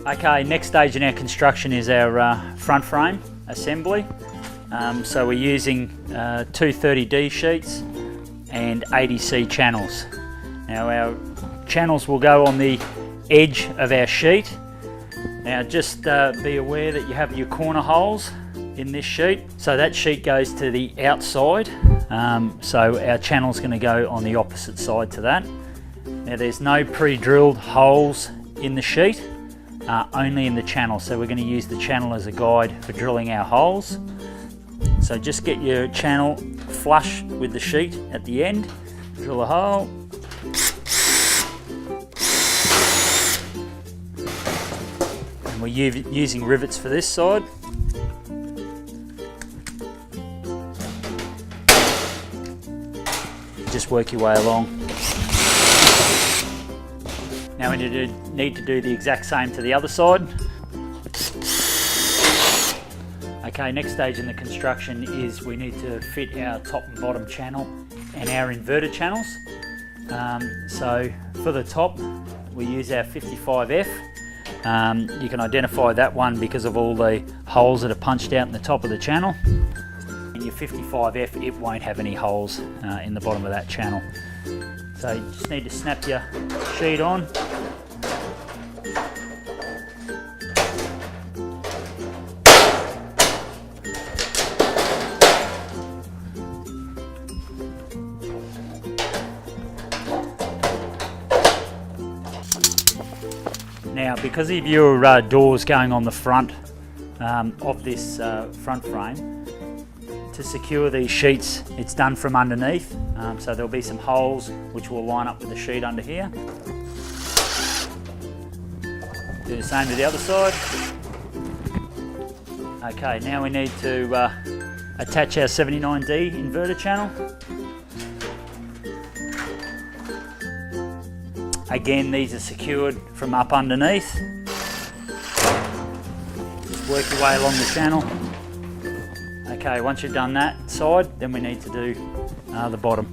Okay, next stage in our construction is our front frame assembly. So we're using 230D sheets and 80C channels. Now our channels will go on the edge of our sheet. Now just be aware that you have your corner holes in this sheet. So that sheet goes to the outside. So our channel is going to go on the opposite side to that. Now there's no pre-drilled holes in the sheet. Only in the channel, so we're going to use the channel as a guide for drilling our holes. So just get your channel flush with the sheet at the end, drill a hole, and we're using rivets for this side. Just work your way along. Now we need to do the exact same to the other side. Okay, next stage in the construction is we need to fit our top and bottom channel and our inverter channels. So for the top, we use our 55F. You can identify that one because of all the holes that are punched out in the top of the channel. In your 55F, it won't have any holes in the bottom of that channel. So you just need to snap your sheet on. Now, because of your doors going on the front of this front frame, to secure these sheets, it's done from underneath. So there'll be some holes which will line up with the sheet under here. Do the same to the other side. Okay, now we need to attach our 79D inverter channel. Again, these are secured from up underneath. Just work your way along the channel. Okay, once you've done that side, then we need to do the bottom.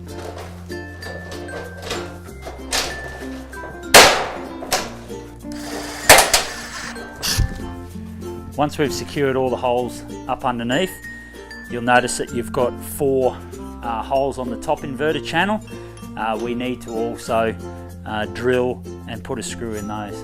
Once we've secured all the holes up underneath, you'll notice that you've got 4 holes on the top inverter channel. We need to also drill and put a screw in those.